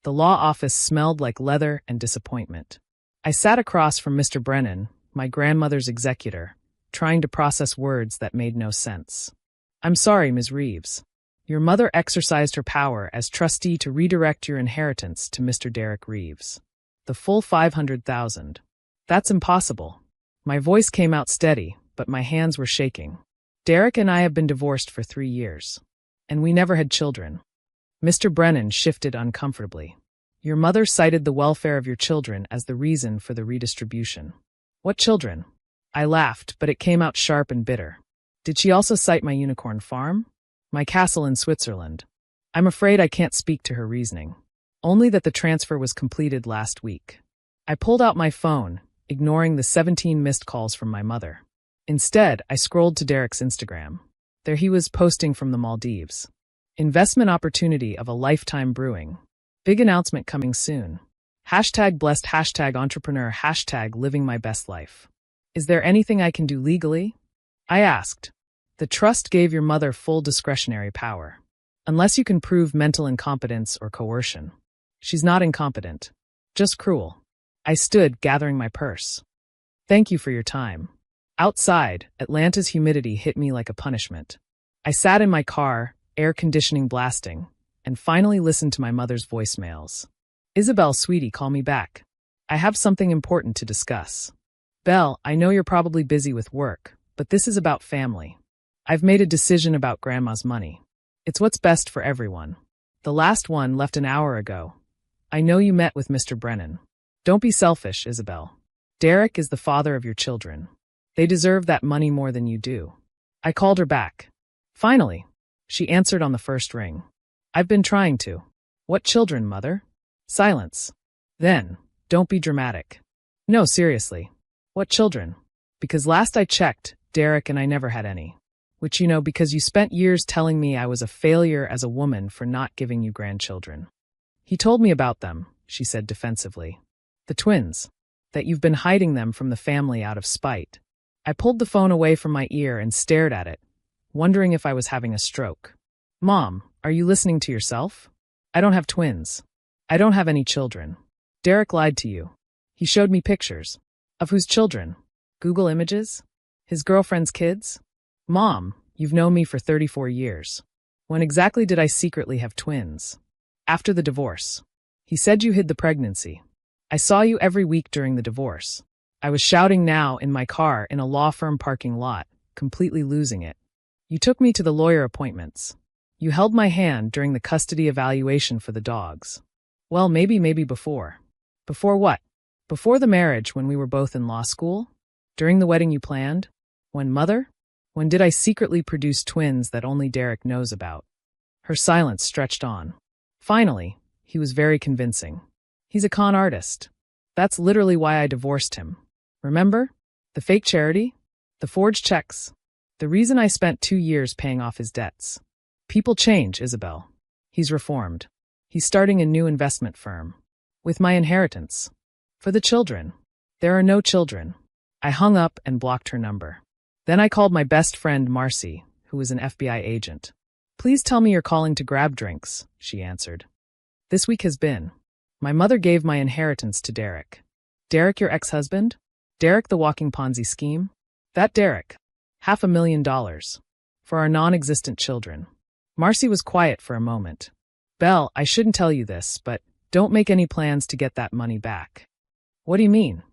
The law office smelled like leather and disappointment. I sat across from Mr. Brennan, my grandmother's executor, trying to process words that made no sense. I'm sorry, Ms. Reeves. Your mother exercised her power as trustee to redirect your inheritance to Mr. Derek Reeves. The full $500,000. That's impossible. My voice came out steady, but my hands were shaking. Derek and I have been divorced for 3 years. And we never had children. Mr. Brennan shifted uncomfortably. Your mother cited the welfare of your children as the reason for the redistribution. What children? I laughed, but it came out sharp and bitter. Did she also cite my unicorn farm? My castle in Switzerland? I'm afraid I can't speak to her reasoning. Only that the transfer was completed last week. I pulled out my phone, ignoring the 17 missed calls from my mother. Instead, I scrolled to Derek's Instagram. There he was posting from the Maldives. Investment opportunity of a lifetime brewing. Big announcement coming soon. #blessed, #entrepreneur, #living my best life. Is there anything I can do legally? I asked. The trust gave your mother full discretionary power. Unless you can prove mental incompetence or coercion. She's not incompetent. Just cruel. I stood, gathering my purse. Thank you for your time. Outside, Atlanta's humidity hit me like a punishment. I sat in my car, air conditioning blasting, and finally listened to my mother's voicemails. Isabel, sweetie, call me back. I have something important to discuss. Belle, I know you're probably busy with work, but this is about family. I've made a decision about Grandma's money. It's what's best for everyone. The last one left an hour ago. I know you met with Mr. Brennan. Don't be selfish, Isabel. Derek is the father of your children. They deserve that money more than you do. I called her back. Finally, she answered on the first ring. I've been trying to. What children, Mother? Silence. Then, don't be dramatic. No, seriously. What children? Because last I checked, Derek and I never had any. Which you know because you spent years telling me I was a failure as a woman for not giving you grandchildren. He told me about them, she said defensively. The twins. That you've been hiding them from the family out of spite. I pulled the phone away from my ear and stared at it, wondering if I was having a stroke. Mom, are you listening to yourself? I don't have twins. I don't have any children. Derek lied to you. He showed me pictures. Of whose children? Google Images? His girlfriend's kids? Mom, you've known me for 34 years. When exactly did I secretly have twins? After the divorce. He said you hid the pregnancy. I saw you every week during the divorce. I was shouting now in my car in a law firm parking lot, completely losing it. You took me to the lawyer appointments. You held my hand during the custody evaluation for the dogs. Well, maybe before. Before what? Before the marriage when we were both in law school? During the wedding you planned? When Mother? When did I secretly produce twins that only Derek knows about? Her silence stretched on. Finally, he was very convincing. He's a con artist. That's literally why I divorced him. Remember? The fake charity? The forged checks? The reason I spent 2 years paying off his debts. People change, Isabel. He's reformed. He's starting a new investment firm. With my inheritance. For the children. There are no children. I hung up and blocked her number. Then I called my best friend Marcy, who was an FBI agent. Please tell me you're calling to grab drinks, she answered. This week has been. My mother gave my inheritance to Derek. Derek, your ex-husband? Derek, the walking Ponzi scheme? That Derek. $500,000. For our non-existent children. Marcy was quiet for a moment. Belle, I shouldn't tell you this, but don't make any plans to get that money back. What do you mean?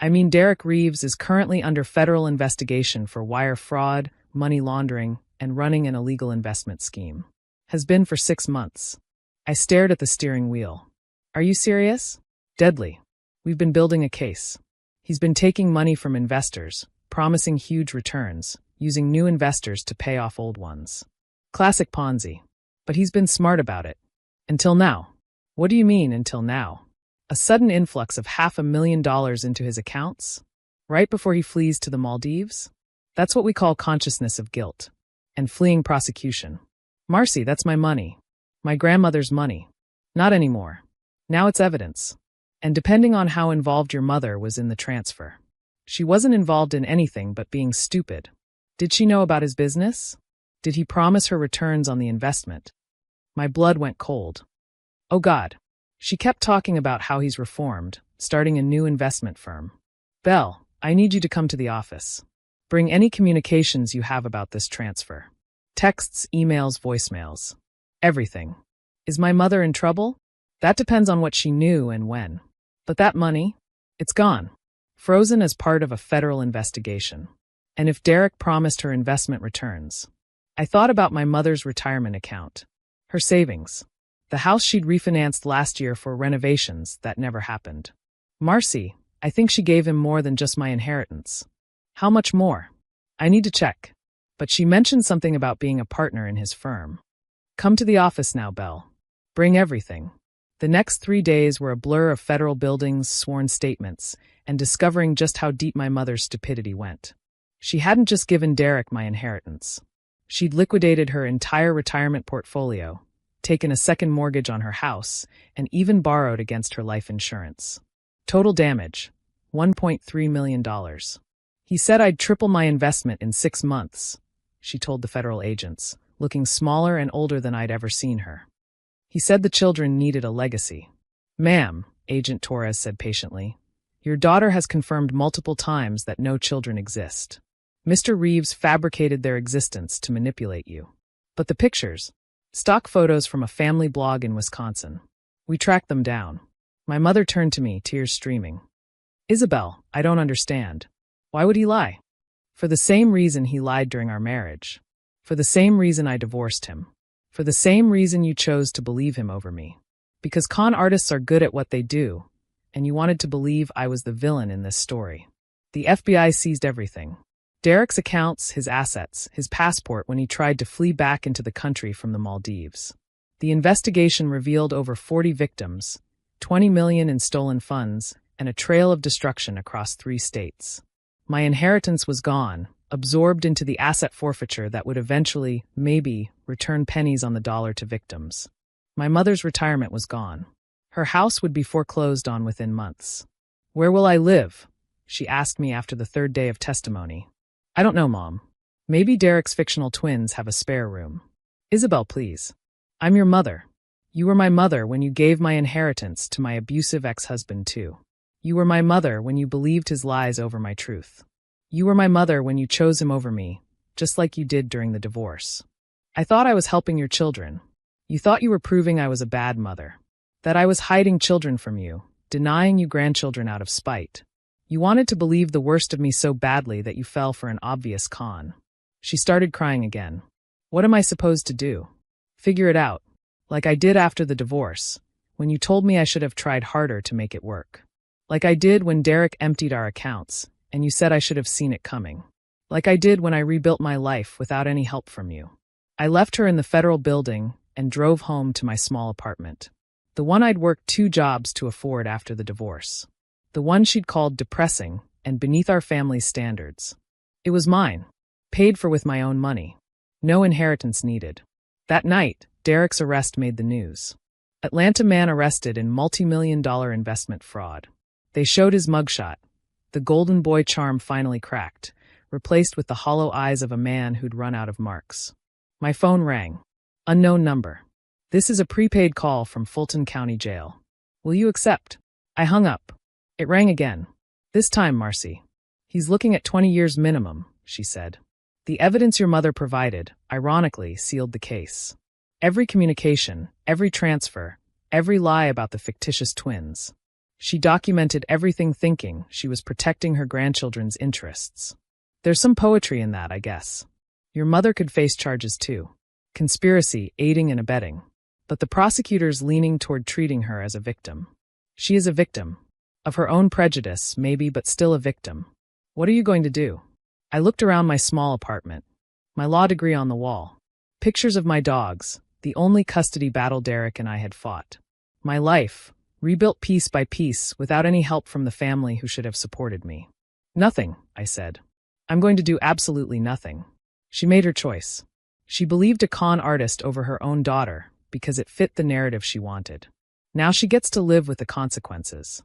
I mean Derek Reeves is currently under federal investigation for wire fraud, money laundering, and running an illegal investment scheme. Has been for 6 months. I stared at the steering wheel. Are you serious? Deadly. We've been building a case. He's been taking money from investors, promising huge returns, using new investors to pay off old ones. Classic Ponzi. But he's been smart about it. Until now. What do you mean, until now? A sudden influx of $500,000 into his accounts? Right before he flees to the Maldives? That's what we call consciousness of guilt. And fleeing prosecution. Marcy, that's my money. My grandmother's money. Not anymore. Now it's evidence. And depending on how involved your mother was in the transfer. She wasn't involved in anything but being stupid. Did she know about his business? Did he promise her returns on the investment? My blood went cold. Oh God. She kept talking about how he's reformed, starting a new investment firm. Belle, I need you to come to the office. Bring any communications you have about this transfer. Texts, emails, voicemails. Everything. Is my mother in trouble? That depends on what she knew and when. But that money? It's gone. Frozen as part of a federal investigation. And if Derek promised her investment returns. I thought about my mother's retirement account. Her savings. The house she'd refinanced last year for renovations that never happened. Marcy, I think she gave him more than just my inheritance. How much more? I need to check. But she mentioned something about being a partner in his firm. Come to the office now, Belle. Bring everything. The next 3 days were a blur of federal buildings, sworn statements, and discovering just how deep my mother's stupidity went. She hadn't just given Derek my inheritance. She'd liquidated her entire retirement portfolio, taken a second mortgage on her house, and even borrowed against her life insurance. Total damage, $1.3 million. He said I'd triple my investment in 6 months, she told the federal agents, looking smaller and older than I'd ever seen her. He said the children needed a legacy. Ma'am, Agent Torres said patiently, your daughter has confirmed multiple times that no children exist. Mr. Reeves fabricated their existence to manipulate you. But the pictures, stock photos from a family blog in Wisconsin. We tracked them down. My mother turned to me, tears streaming. Isabel, I don't understand. Why would he lie? For the same reason he lied during our marriage. For the same reason I divorced him. For the same reason you chose to believe him over me. Because con artists are good at what they do, and you wanted to believe I was the villain in this story. The FBI seized everything. Derek's accounts, his assets, his passport when he tried to flee back into the country from the Maldives. The investigation revealed over 40 victims, $20 million in stolen funds, and a trail of destruction across 3 states. My inheritance was gone, absorbed into the asset forfeiture that would eventually, maybe, return pennies on the dollar to victims. My mother's retirement was gone. Her house would be foreclosed on within months. Where will I live? She asked me after the 3rd day of testimony. I don't know, Mom. Maybe Derek's fictional twins have a spare room. Isabel, please. I'm your mother. You were my mother when you gave my inheritance to my abusive ex-husband, too. You were my mother when you believed his lies over my truth. You were my mother when you chose him over me, just like you did during the divorce. I thought I was helping your children. You thought you were proving I was a bad mother. That I was hiding children from you, denying you grandchildren out of spite. You wanted to believe the worst of me so badly that you fell for an obvious con. She started crying again. What am I supposed to do? Figure it out. Like I did after the divorce, when you told me I should have tried harder to make it work. Like I did when Derek emptied our accounts, and you said I should have seen it coming. Like I did when I rebuilt my life without any help from you. I left her in the federal building and drove home to my small apartment. The one I'd worked 2 jobs to afford after the divorce. The one she'd called depressing and beneath our family's standards. It was mine, paid for with my own money. No inheritance needed. That night, Derek's arrest made the news. Atlanta man arrested in multi-million-dollar investment fraud. They showed his mugshot. The golden boy charm finally cracked, replaced with the hollow eyes of a man who'd run out of marks. My phone rang. Unknown number. This is a prepaid call from Fulton County Jail. Will you accept? I hung up. It rang again. This time, Marcy. He's looking at 20 years minimum, she said. The evidence your mother provided, ironically, sealed the case. Every communication, every transfer, every lie about the fictitious twins. She documented everything thinking she was protecting her grandchildren's interests. There's some poetry in that, I guess. Your mother could face charges too. Conspiracy, aiding and abetting. But the prosecutor's leaning toward treating her as a victim. She is a victim. Of her own prejudice, maybe, but still a victim. What are you going to do? I looked around my small apartment. My law degree on the wall. Pictures of my dogs, the only custody battle Derek and I had fought. My life, rebuilt piece by piece without any help from the family who should have supported me. Nothing, I said. I'm going to do absolutely nothing. She made her choice. She believed a con artist over her own daughter because it fit the narrative she wanted. Now she gets to live with the consequences.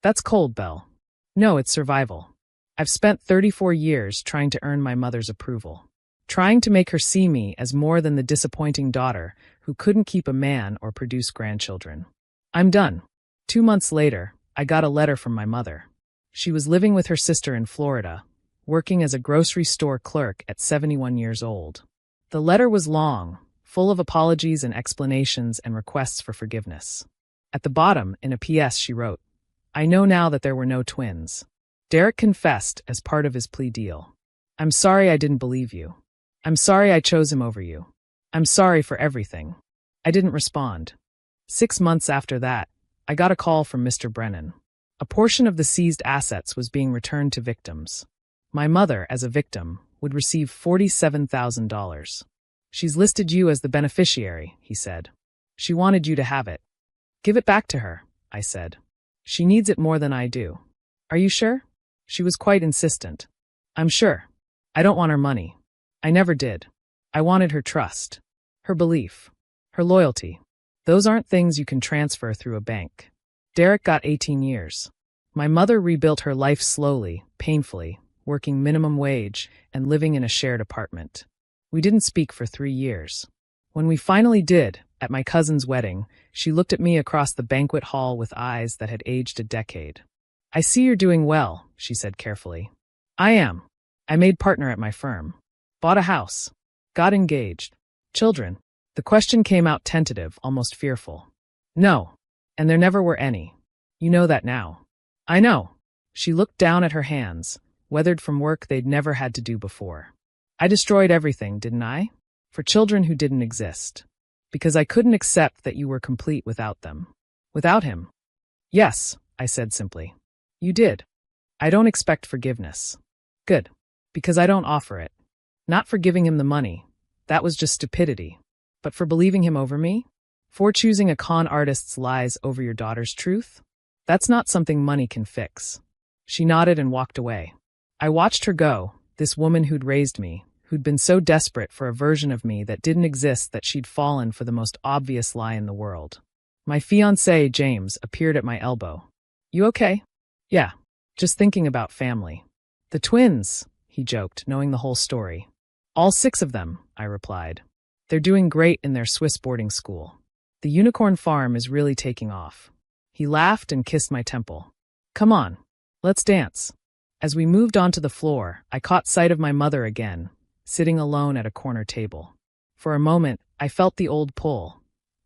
That's cold, Belle. No, it's survival. I've spent 34 years trying to earn my mother's approval. Trying to make her see me as more than the disappointing daughter who couldn't keep a man or produce grandchildren. I'm done. 2 months later, I got a letter from my mother. She was living with her sister in Florida, working as a grocery store clerk at 71 years old. The letter was long, full of apologies and explanations and requests for forgiveness. At the bottom, in a PS, she wrote, "I know now that there were no twins. Derek confessed as part of his plea deal. I'm sorry I didn't believe you. I'm sorry I chose him over you. I'm sorry for everything." I didn't respond. 6 months after that, I got a call from Mr. Brennan. A portion of the seized assets was being returned to victims. My mother, as a victim, would receive $47,000. "She's listed you as the beneficiary," he said. "She wanted you to have it." "Give it back to her," I said. "She needs it more than I do." "Are you sure?" She was quite insistent. "I'm sure. I don't want her money. I never did. I wanted her trust, her belief, her loyalty. Those aren't things you can transfer through a bank." Derek got 18 years. My mother rebuilt her life slowly, painfully, working minimum wage and living in a shared apartment. We didn't speak for 3 years. When we finally did, at my cousin's wedding, she looked at me across the banquet hall with eyes that had aged a decade. "I see you're doing well," she said carefully. "I am. I made partner at my firm. Bought a house. Got engaged. Children." The question came out tentative, almost fearful. "No. And there never were any. You know that now." "I know." She looked down at her hands, weathered from work they'd never had to do before. "I destroyed everything, didn't I? For children who didn't exist. Because I couldn't accept that you were complete without them. Without him." "Yes," I said simply. "You did. I don't expect forgiveness." "Good. Because I don't offer it. Not for giving him the money. That was just stupidity. But for believing him over me? For choosing a con artist's lies over your daughter's truth? That's not something money can fix." She nodded and walked away. I watched her go, this woman who'd raised me, who'd been so desperate for a version of me that didn't exist that she'd fallen for the most obvious lie in the world. My fiancé, James, appeared at my elbow. "You okay?" "Yeah. Just thinking about family." "The twins," he joked, knowing the whole story. "All 6 of them," I replied. "They're doing great in their Swiss boarding school. The unicorn farm is really taking off." He laughed and kissed my temple. "Come on, let's dance." As we moved onto the floor, I caught sight of my mother again, sitting alone at a corner table. For a moment, I felt the old pull.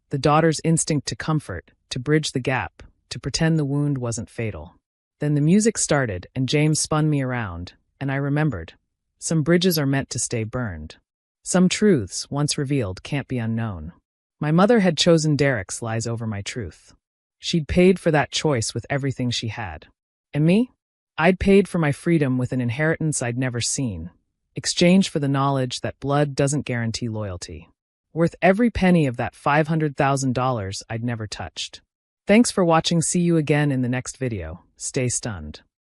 The daughter's instinct to comfort, to bridge the gap, to pretend the wound wasn't fatal. Then the music started and James spun me around, and I remembered. Some bridges are meant to stay burned. Some truths, once revealed, can't be unknown. My mother had chosen Derek's lies over my truth. She'd paid for that choice with everything she had. And me? I'd paid for my freedom with an inheritance I'd never seen, exchanged for the knowledge that blood doesn't guarantee loyalty. Worth every penny of that $500,000 I'd never touched. Thanks for watching. See you again in the next video. Stay stunned.